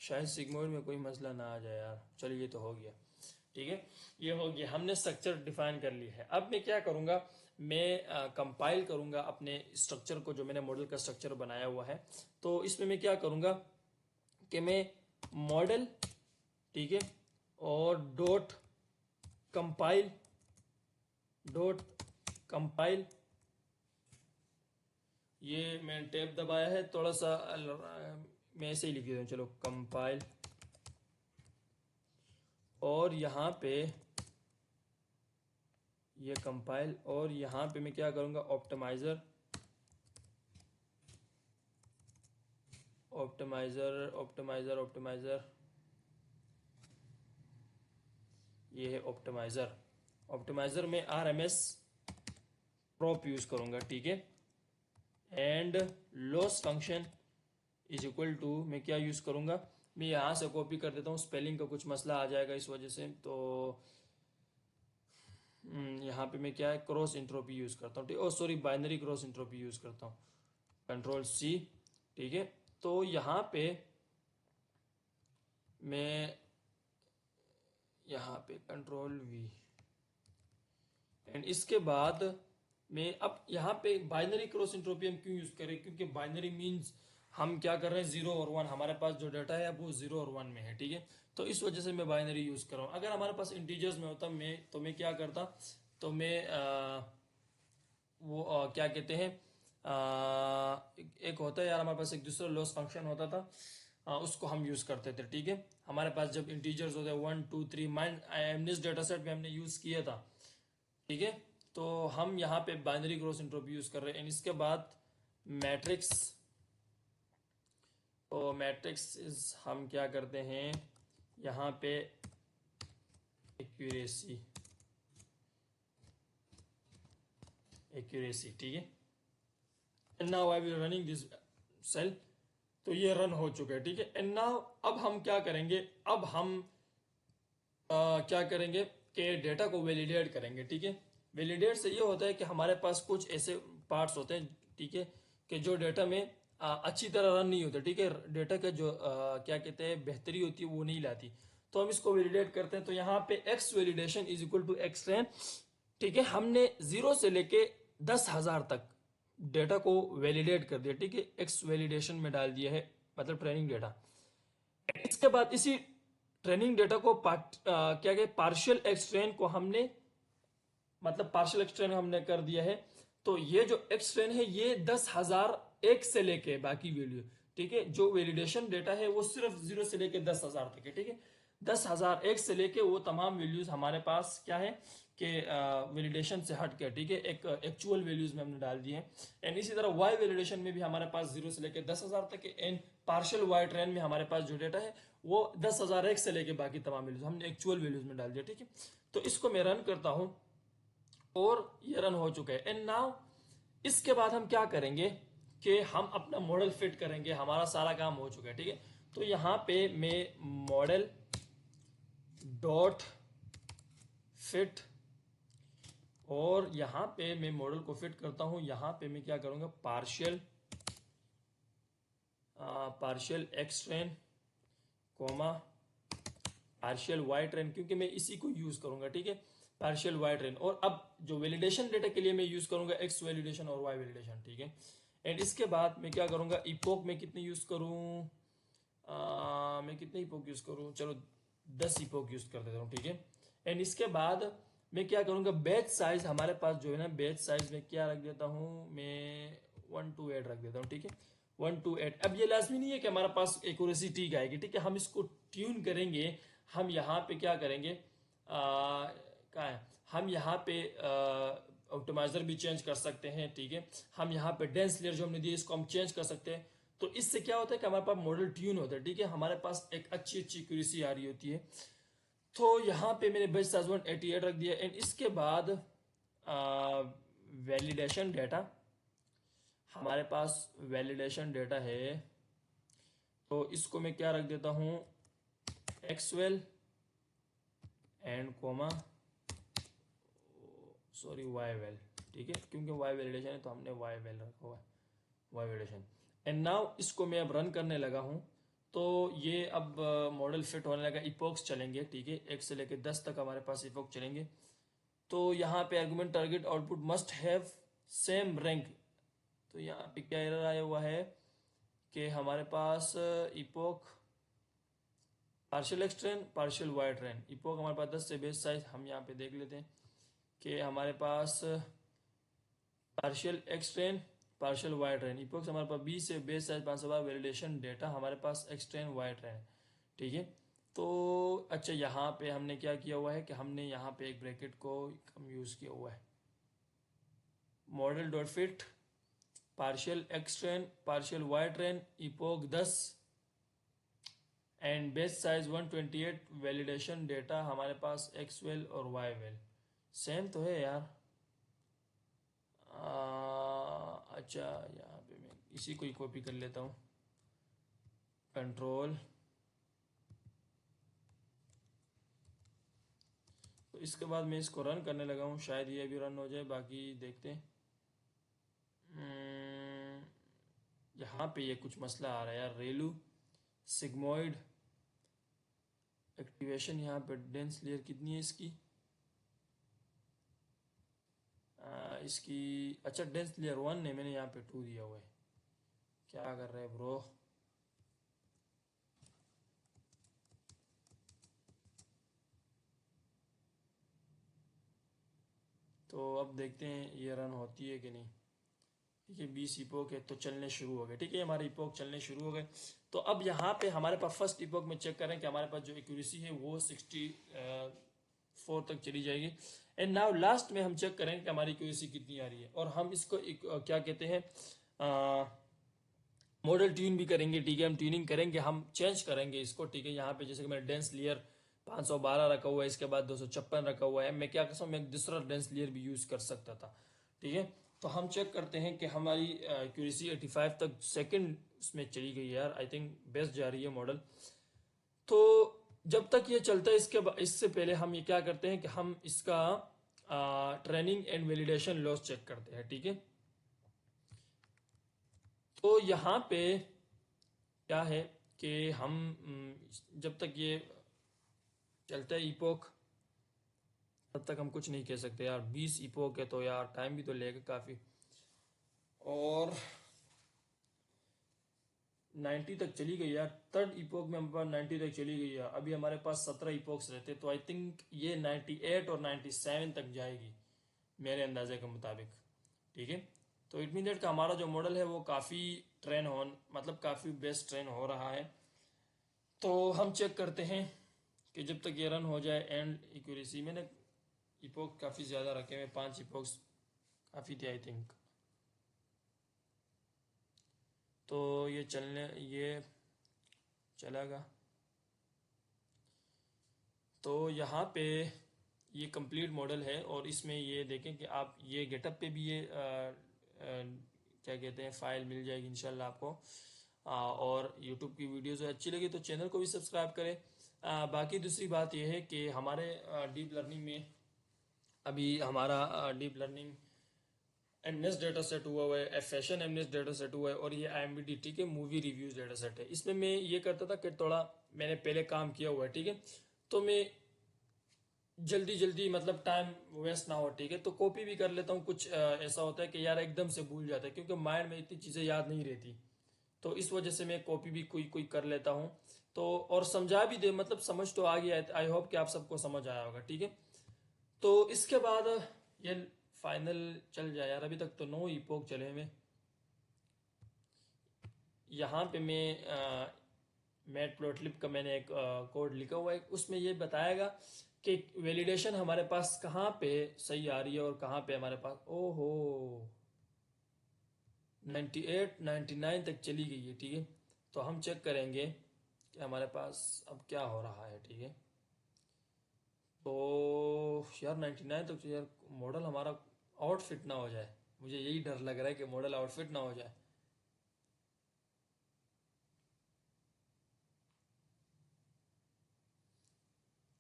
शायद सिग्मोइड में कोई मसला ना आ जाए यार। चलिए ये तो हो गया, ठीक है, ये हो गया, हमने स्ट्रक्चर डिफाइन कर लिया है। अब मैं क्या करूंगा, मैं कंपाइल करूंगा अपने स्ट्रक्चर को, जो मैंने मॉडल का स्ट्रक्चर बनाया हुआ है। तो इसमें मैं क्या करूंगा कि मैं मॉडल, ठीक है, और डॉट कंपाइल, ये मैंने टैब दबाया है थोड़ा सा, मैं ऐसे ही लिख देता हूँ, चलो कंपाइल, और यहाँ पे ये कंपाइल, और यहाँ पे मैं क्या करूँगा, ऑप्टिमाइज़र, ये है ऑप्टिमाइज़र में RMS प्रॉप यूज़ करूँगा, ठीक है। And loss function is equal to, मैं क्या यूज़ करूँगा, मैं यहाँ से कॉपी कर देता हूँ, स्पेलिंग का कुछ मसला आ जाएगा इस वजह से, तो यहाँ पे मैं क्या है, क्रॉस इंट्रोपी यूज़ करता हूँ, ठीक है, sorry binary cross entropy use करता हूँ, Ctrl+C, ठीक है। तो यहाँ पे मैं यहाँ पे Ctrl+V, एंड इसके बाद मैं अब यहाँ पे बाइनरी क्रॉस इंट्रोपी हम क्यों यूज करें, क्योंकि बाइनरी मींस हम क्या कर रहे हैं, 0 और 1, हमारे पास जो डाटा है वो 0 और 1 में है, ठीक है। तो इस वजह से मैं बाइनरी यूज कर रहा हूँ। अगर हमारे पास इंटीजर्स में होता तो मैं क्या करता, तो मैं क्या कहते हैं, एक होता है यार हमारे पास एक दूसरा लॉस फंक्शन होता था, उसको हम यूज करते थे, ठीक है। हमारे पास जब इंटीजर्स होते हैं 1 2 3, एमनेस डेटा सेट में हमने यूज किया था, ठीक है। तो हम यहाँ पे बाइनरी क्रॉस इंट्रोपी यूज कर रहे हैं। इसके बाद मैट्रिक्स, तो मैट्रिक्स हम क्या करते हैं, यहाँ पे एक्यूरेसी, ठीक है। And now I will running this cell, तो ये रन हो चुका है, ठीक है। एंड नाउ अब हम क्या करेंगे, अब हम क्या करेंगे कि डेटा को वैलिडेट करेंगे, ठीक है। वैलिडेट से ये होता है कि हमारे पास कुछ ऐसे पार्ट्स होते हैं, ठीक है, कि जो डेटा में अच्छी तरह रन नहीं होता, ठीक है, डेटा का जो क्या कहते हैं बेहतरी होती है वो नहीं लाती, तो हम इसको वैलिडेट करते हैं। तो यहाँ पे x validation is equal to x train, ठीक है। हमने 0 से लेके 10,000 तक डेटा को वैलिडेट कर दिया, ठीक है, एक्स वैलिडेशन में डाल दिया है, मतलब ट्रेनिंग डेटा। इसके बाद इसी ट्रेनिंग डेटा को क्या कहते पार्शियल एक्सट्रेन को हमने, मतलब पार्शियल एक्सट्रेन हमने कर दिया है। तो ये जो एक्सट्रेन है ये 10,000 एक से लेके बाकी वैल्यू, ठीक है, जो वैलिडेशन डेटा है वो सिर्फ 0 से लेके 10,000 तक है, ठीक है। 10,000 एक से लेके वो तमाम वैल्यूज हमारे पास क्या है कि वैलिडेशन से हट के, ठीक है, एक एक्चुअल वैल्यूज में हमने डाल दिए हैं। एंड इसी तरह वाई वैलिडेशन में भी हमारे पास 0 से लेके 10,000 तक है। एंड पार्शियल वाई ट्रेन में हमारे पास जो डेटा है वो 10,000 एक से लेके बाकी तमाम वैल्यूज हमने एक्चुअल वैल्यूज में डाल दिया, ठीक है। तो इसको मैं रन करता हूं और ये रन हो चुका है। एंड नाउ इसके बाद हम क्या करेंगे कि हम अपना मॉडल फिट करेंगे, हमारा सारा काम हो चुका है, ठीक है। तो यहाँ पे मैं मॉडल डॉट फिट, और यहाँ पे मैं मॉडल को फिट करता हूं, यहाँ पे मैं क्या करूंगा, partial x train comma partial y train, क्योंकि मैं इसी को यूज करूंगा, ठीक है, पार्शियल वाई ट्रेन। और अब जो वैलिडेशन डेटा के लिए मैं यूज करूंगा एक्स वैलिडेशन और वाई वैलिडेशन, ठीक है। एंड इसके बाद मैं क्या करूंगा, इपोक में कितने यूज करूं, मैं कितने इपोक यूज करूं, चलो 10 इपोक यूज कर देता हूं, ठीक है। एंड इसके बाद मैं क्या करूंगा, बैच साइज हमारे पास जो है ना, बैच साइज में क्या रख देता हूं मैं, 1 to 8 रख देता हूं, ठीक है, 1 to 8। अब ये लाजमी नहीं है कि हमारे पास एक्यूरेसी ठीक आएगी, ठीक है, हम इसको ट्यून करेंगे। हम यहाँ पे क्या करेंगे, कहाँ है, हम यहाँ पे ऑप्टिमाइजर भी चेंज कर सकते हैं, ठीक है। हम यहाँ पे डेंस लेयर जो हमने दी इसको हम चेंज कर सकते हैं। तो इससे क्या होता है कि हमारे पास मॉडल ट्यून होता है, ठीक है, हमारे पास एक अच्छी एक्यूरेसी आ रही होती है। तो यहाँ पे मैंने बेस साइज 188 रख दिया। एंड इसके बाद वैलिडेशन डेटा, हमारे पास वैलिडेशन डेटा है, तो इसको मैं क्या रख देता हूँ, x val and comma sorry y val, ठीक है, क्योंकि वाई वैलिडेशन है तो हमने वाई वेल रखा हुआ है, वाई वैलिडेशन। एंड नाउ इसको मैं अब रन करने लगा हूँ, तो ये अब मॉडल फिट होने लगा, इपोक्स चलेंगे, ठीक है, 1 से लेकर 10 तक हमारे पास इपोक चलेंगे। तो यहाँ पे argument target output must have same rank. तो यहाँ पे क्या एरर आया हुआ है कि हमारे पास epoch partial x train partial y train, epoch हमारे पास 10 से बेस साइज, हम यहाँ पे देख लेते हैं कि हमारे पास partial x train partial y train, epochs हमारे पास 20 से बेस साइज 512, वैलिडेशन डेटा हमारे पास एक्स ट्रेन वाई ट्रेन, ठीक है। तो अच्छा, यहाँ पे हमने क्या किया हुआ है कि हमने यहाँ पे एक ब्रैकेट को कम यूज किया हुआ है, model dot fit partial x train partial y train epoch 10 and base size 128, validation data हमारे पास एक्स वेल और वाई वेल सेम तो है यार। अच्छा, यहाँ पे मैं इसी को ही कॉपी कर लेता हूँ, कंट्रोल, तो इसके बाद मैं इसको रन करने लगा हूँ, शायद ये भी रन हो जाए, बाकी देखते हैं। यहाँ पे ये कुछ मसला आ रहा है यार, रेलू सिग्मोइड एक्टिवेशन, यहाँ पे डेंस लेयर कितनी है इसकी, इसकी अच्छा डेंस लेयर 1 है, मैंने यहाँ पे 2 दिया हुआ है, क्या कर रहे हैं ब्रो। तो अब देखते हैं ये रन होती है कि नहीं, ठीक है, 20 इपोक है तो चलने शुरू हो गए, ठीक है, हमारे इपोक चलने शुरू हो गए। तो अब यहाँ पे हमारे पास फर्स्ट इपोक में चेक करें कि हमारे पास जो एक्यूरेसी है वो 64 तक चली जाएगी। एंड नाउ लास्ट में हम चेक करेंगे कि हमारी एक्यूरेसी कितनी आ रही है, और हम इसको क्या कहते हैं, मॉडल ट्यून भी करेंगे, ठीक है, हम ट्यूनिंग करेंगे, हम चेंज करेंगे इसको, ठीक है। यहाँ पे जैसे कि मैंने डेंस लेयर 512 रखा हुआ है, इसके बाद 256 रखा हुआ है, मैं क्या कर सकता हूँ, मैं दूसरा डेंस लेयर भी यूज कर सकता था, ठीक है। तो हम चेक करते हैं कि हमारी एक्यूरेसी 85 तक सेकंड में चली गई है यार, आई थिंक बेस्ट जा रही है मॉडल। तो जब तक ये चलता है, इससे पहले हम ये क्या करते हैं कि हम इसका training and validation loss check करते हैं, ठीक है। तो यहाँ पे क्या है कि हम जब तक ये चलता है इपोक, तब तक हम कुछ नहीं कह सकते यार, 20 इपोक है तो यार टाइम भी तो लेगा काफ़ी, और 90 तक चली गई यार, थर्ड इपोक में हमारे पास 90 तक चली गई है, अभी हमारे पास 17 इपोक्स रहते, तो आई थिंक ये 98 और 97 तक जाएगी मेरे अंदाजे के मुताबिक, ठीक है। तो इट मीन दैट का हमारा जो मॉडल है वो काफ़ी ट्रेन हो, मतलब काफ़ी बेस्ट ट्रेन हो रहा है। तो हम चेक करते हैं कि जब तक ये रन हो जाए, एंड एक्यूरेसी मैंने इपोक काफ़ी ज़्यादा रखे हुए, 5 इपोक्स काफ़ी थे आई थिंक। तो ये चलेगा। तो यहाँ पे ये कंप्लीट मॉडल है, और इसमें ये देखें कि आप ये गेटअप पे भी ये क्या कहते हैं फाइल मिल जाएगी इंशाल्लाह आपको। और यूट्यूब की वीडियोस अच्छी लगी तो चैनल को भी सब्सक्राइब करें। बाकी दूसरी बात यह है कि हमारे डीप लर्निंग में अभी हमारा deep learning MNIST data set हुआ है, फैशन एमनेस डेटा सेट हुआ है, और ये IMDb, ठीक है, मूवी रिव्यूज डेटा सेट है। इसमें मैं ये करता था कि थोड़ा मैंने पहले काम किया हुआ है, ठीक है, तो मैं जल्दी जल्दी मतलब टाइम वेस्ट ना हो, ठीक है, तो कॉपी भी कर लेता हूँ। कुछ ऐसा होता है कि यार एकदम से भूल जाता है, क्योंकि माइंड में इतनी चीज़ें याद नहीं रहती, तो इस वजह से मैं कॉपी भी कोई कोई कर लेता हूँ। तो और समझा भी दे, मतलब समझ तो आ गया, आई होप कि आप सबको समझ आया होगा, ठीक है। तो इसके बाद ये फाइनल चल जाए यार, अभी तक तो 9 इपोक चले हुए। यहाँ पे मैं मैटप्लोट्लिब का मैंने एक कोड लिखा हुआ है, उसमें ये बताएगा कि वैलिडेशन हमारे पास कहाँ पे सही आ रही है और कहाँ पे हमारे पास, ओहो 98 99 तक चली गई है। ठीक है, तो हम चेक करेंगे कि हमारे पास अब क्या हो रहा है। ठीक है, तो यार 99 तक तो यार मॉडल हमारा आउटफिट ना हो जाए, मुझे यही डर लग रहा है कि मॉडल आउटफिट ना हो जाए।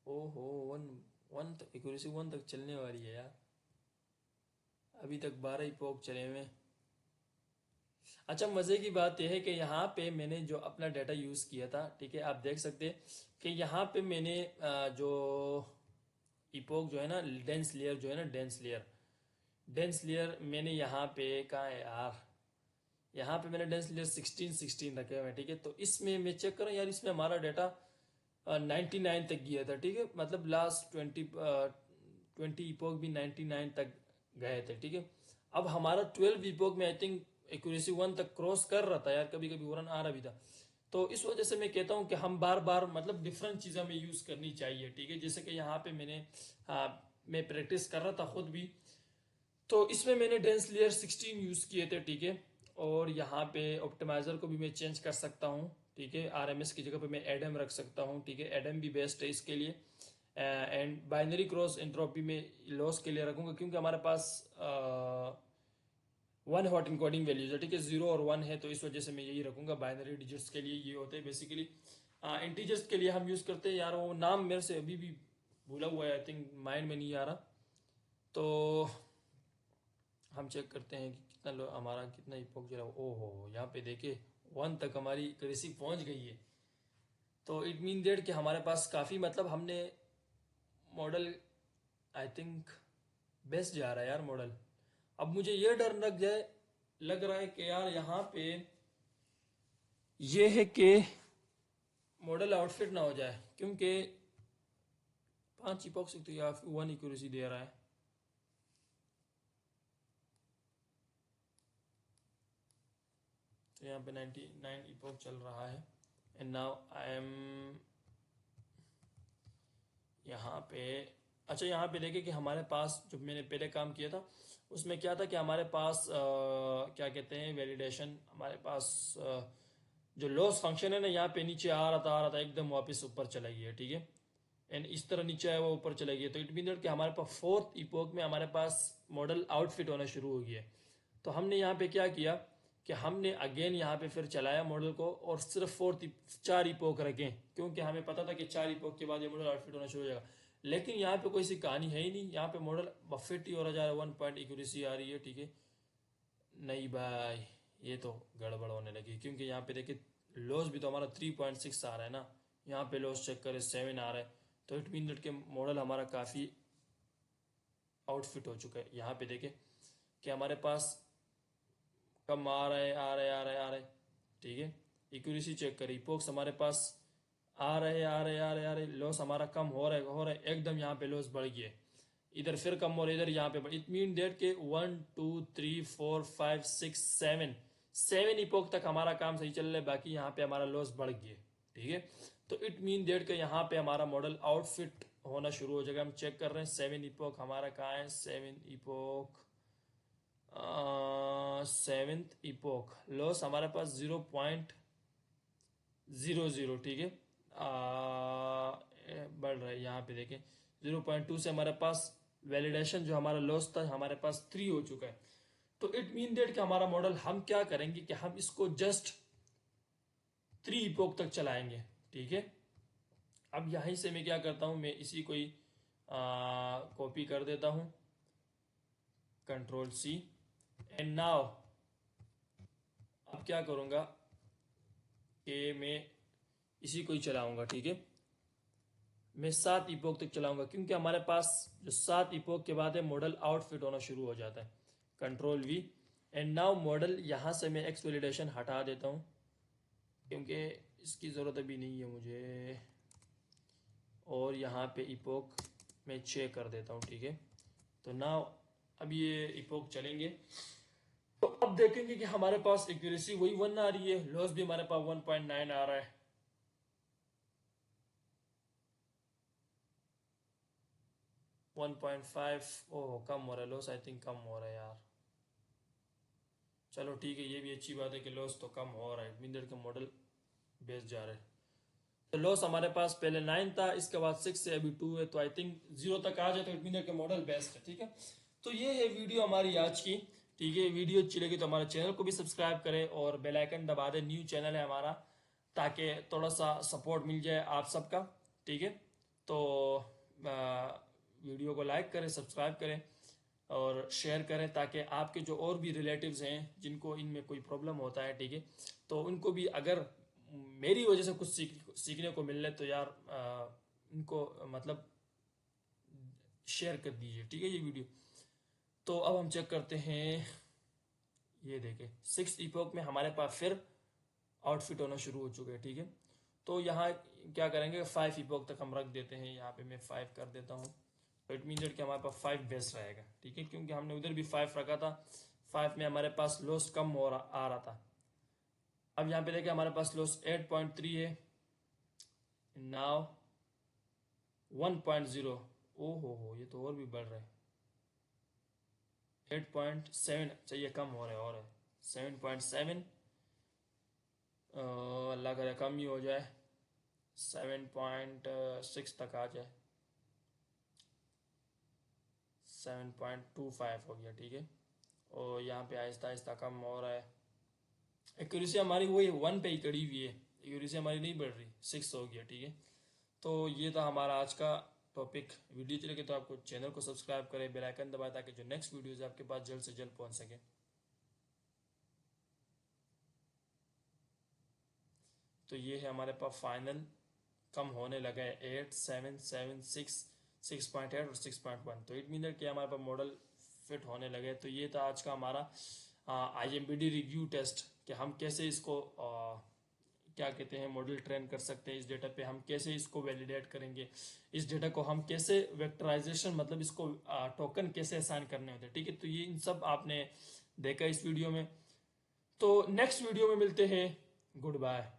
ओहो, वन वन तक एक्यूरेसी, वन तक चलने वाली है यार, अभी तक 12 ही पोक चले हुए हैं। अच्छा, मज़े की बात यह है कि यहाँ पे मैंने जो अपना डाटा यूज़ किया था, ठीक है, आप देख सकते हैं कि यहाँ पे मैंने जो इपोक जो है ना, डेंस लेयर जो है ना, डेंस लेयर मैंने यहाँ पे कहा है यार, यहाँ पे मैंने डेंस लेयर 16 रखे हुए हैं। ठीक है, तो इसमें मैं चेक करूँ यार, इसमें हमारा डाटा 99 तक गया था। ठीक है, मतलब लास्ट 20 इपोक भी 99 तक गए थे। ठीक है, अब हमारा 12 इपोक में आई थिंक एक्यूरेसी 1 तक क्रॉस कर रहा था यार, कभी कभी वरन आ रहा भी था। तो इस वजह से मैं कहता हूँ कि हम बार बार मतलब डिफरेंट चीज़ें हमें यूज़ करनी चाहिए। ठीक है, जैसे कि यहाँ पे मैं प्रैक्टिस कर रहा था खुद भी, तो इसमें मैंने डेंस लेयर 16 यूज़ किए थे। ठीक है, और यहाँ पे ऑप्टिमाइज़र को भी मैं चेंज कर सकता हूँ। ठीक है, आरएमएस की जगह पे मैं एडम रख सकता हूँ। ठीक है, एडम भी बेस्ट है इसके लिए। एंड बाइनरी क्रॉस एंट्रोपी में लॉस के लिए रखूंगा, क्योंकि हमारे पास वन हॉट इनकोडिंग वैल्यूज है। ठीक है, 0 और 1 है, तो इस वजह से मैं यही रखूंगा। बाइनरी डिजिट्स के लिए ये होते हैं बेसिकली। इंटीजर्स के लिए हम यूज़ करते हैं यार, वो नाम मेरे से अभी भी भूला हुआ है, आई थिंक माइंड में नहीं आ रहा। तो हम चेक करते हैं कि हमारा कितना इपोक जरा, ओहो यहाँ पे देखिए 1 तक हमारी एक्यूरेसी पहुंच गई है। तो इट मीन दैट कि हमारे पास काफ़ी मतलब हमने मॉडल आई थिंक बेस्ट जा रहा है यार मॉडल। अब मुझे ये डर लग रहा है कि यार यहाँ पे ये है कि मॉडल आउटफिट ना हो जाए, क्योंकि 5 इपोक से तो यार 1 एक्यूरेसी दे रहा है। तो यहाँ पे 99 इपोक चल रहा है। एंड नाउ आई एम यहाँ पे, अच्छा यहाँ पे देखें कि हमारे पास जो मैंने पहले काम किया था उसमें क्या था कि हमारे पास क्या कहते हैं वैलिडेशन, हमारे पास जो लॉस फंक्शन है ना, यहाँ पे नीचे आ रहा था एकदम वापस ऊपर चला गया। ठीक है, एंड इस तरह नीचे आया वो ऊपर चला गया। तो इट मीन दैट कि हमारे पास 4th इपोक में हमारे पास मॉडल आउटफिट होना शुरू हो गया। तो हमने यहाँ पे क्या किया कि हमने अगेन यहाँ पे फिर चलाया मॉडल को, और सिर्फ 4 इपोक रखें, क्योंकि हमें पता था कि 4 इपोक के बाद ये मॉडल आउटफिट होना शुरू हो जाएगा। लेकिन यहाँ पे कोई सी कहानी है ही नहीं, यहाँ पे मॉडल बफेट ही हो रहा जा रहा है, 1 पॉइंट एक्यूरेसी आ रही है। ठीक है, नहीं भाई ये तो गड़बड़ होने लगी, क्योंकि यहाँ पे देखिए लॉस भी तो हमारा 3.6 आ रहा है ना, यहाँ पे लॉस चेक करें 7 आ रहा है। तो इट मीन दैट के मॉडल हमारा काफ़ी आउटफिट हो चुका है। यहाँ पे देखें कि हमारे पास कम आ रहा है, आ रहा है, आ रहा है, आ रहा है। ठीक है, एक्यूरेसी चेक करें, इपोक्स हमारे पास आ रहे आ रहे आ रहे आ रहे, लॉस हमारा कम हो रहा है, एकदम यहाँ पे लॉस बढ़ गया, इधर फिर कम हो रहा है, इधर यहाँ पे। इट मीन डेट के 1 2 3 4 5 6 7 इपोक तक हमारा काम सही चल रहा है, बाकी यहाँ पे हमारा लॉस बढ़ गया। ठीक है, तो इट मीन डेट के यहाँ पे हमारा मॉडल आउटफिट होना शुरू हो जाएगा। हम चेक कर रहे हैं 7 इपोक हमारा कहाँ है, 7 इपोक 7th इपोक लॉस हमारे पास 0.00। ठीक है, बढ़ रहा है, यहाँ पे देखें 0.2 से हमारे पास वैलिडेशन जो हमारा लॉस था हमारे पास 3 हो चुका है। तो इट मीन डेट कि हमारा मॉडल हम क्या करेंगे कि हम इसको जस्ट 3 इपोक तक चलाएंगे। ठीक है, अब यहीं से मैं क्या करता हूँ, मैं इसी को ही कॉपी कर देता हूँ, Ctrl+C। एंड नाउ अब क्या करूँगा कि मैं इसी को ही चलाऊंगा। ठीक है, मैं 7 इपोक तक चलाऊंगा, क्योंकि हमारे पास जो 7 इपोक के बाद है मॉडल आउटफिट होना शुरू हो जाता है। Ctrl+V। एंड नाउ मॉडल यहाँ से मैं एक्स वैलिडेशन हटा देता हूँ, क्योंकि इसकी ज़रूरत अभी नहीं है मुझे, और यहाँ पे इपोक मैं 6 कर देता हूँ। ठीक है, तो नाउ अब ये इपोक चलेंगे, तो अब देखेंगे कि हमारे पास एक्यूरेसी वही 1 आ रही है, लॉस भी हमारे पास 1.9 आ रहा है। 1.5, ओह कम हो रहा है लॉस, आई थिंक कम हो रहा है यार। चलो ठीक है, ये भी अच्छी बात है कि लॉस तो कम हो रहा है, मिनट का मॉडल बेस जा रहा है। तो लॉस हमारे पास पहले 9 था, इसके बाद 6 है, अभी 2 है, तो आई थिंक 0 तक आ जाए तो मिनट का मॉडल बेस्ट है। ठीक है, तो ये है वीडियो हमारी आज की। ठीक है, वीडियो अच्छी लगी तो हमारे चैनल को भी सब्सक्राइब करें और बेल आइकन दबा दें, न्यू चैनल है हमारा, ताकि थोड़ा सा सपोर्ट मिल जाए आप सबका। ठीक है, तो वीडियो को लाइक करें, सब्सक्राइब करें और शेयर करें, ताकि आपके जो और भी रिलेटिव्स हैं जिनको इनमें कोई प्रॉब्लम होता है, ठीक है, तो उनको भी अगर मेरी वजह से कुछ सीखने को मिल रहा है तो यार उनको मतलब शेयर कर दीजिए। ठीक है, ये वीडियो। तो अब हम चेक करते हैं, ये देखें 6 इपोक में हमारे पास फिर आउटफिट होना शुरू हो चुके हैं। ठीक है, तो यहाँ क्या करेंगे, 5 इपोक तक हम रख देते हैं, यहाँ पे मैं 5 कर देता हूँ। तो इट मीन कि हमारे पास 5 बेस्ट रहेगा। ठीक है, क्योंकि हमने उधर भी 5 रखा था, 5 में हमारे पास लॉस कम हो आ रहा था। अब यहाँ पे देखिए हमारे पास लॉस 8.3 है, नाउ 1.0, ओ हो ये तो और भी बढ़ रहा है, 8.7 चाहिए, कम हो रहा है और 7.7, अल्लाह करे कम ही हो जाए, 7.6 तक आ जाए, 7.25 हो गया। ठीक है, और यहाँ पे आहिस्ता आहिस्ता कम हो रहा है। एक्यूरेसी हमारी वही 1 पे ही कड़ी हुई है, एक्यूरेसी हमारी नहीं बढ़ रही, 6 हो गया। ठीक है, तो ये था हमारा आज का टॉपिक। वीडियो अच्छी लगे तो आपको चैनल को सब्सक्राइब करें, बेल आइकन दबाएं, ताकि जो नेक्स्ट वीडियोस है आपके पास जल्द से जल्द पहुंच सके। तो ये है हमारे पास फाइनल कम होने लगा है, 8, 7, 7, 6, 6.8 और 6.1। तो इट मीन कि हमारे पास मॉडल फिट होने लगे। तो ये था आज का हमारा IMPD रिव्यू टेस्ट, कि हम कैसे इसको क्या कहते हैं मॉडल ट्रेन कर सकते हैं, इस डेटा पे हम कैसे इसको वैलिडेट करेंगे, इस डेटा को हम कैसे वेक्टराइजेशन मतलब इसको टोकन कैसे असाइन करने होते हैं। ठीक है, तो ये इन सब आपने देखा इस वीडियो में। तो नेक्स्ट वीडियो में मिलते हैं, गुड बाय।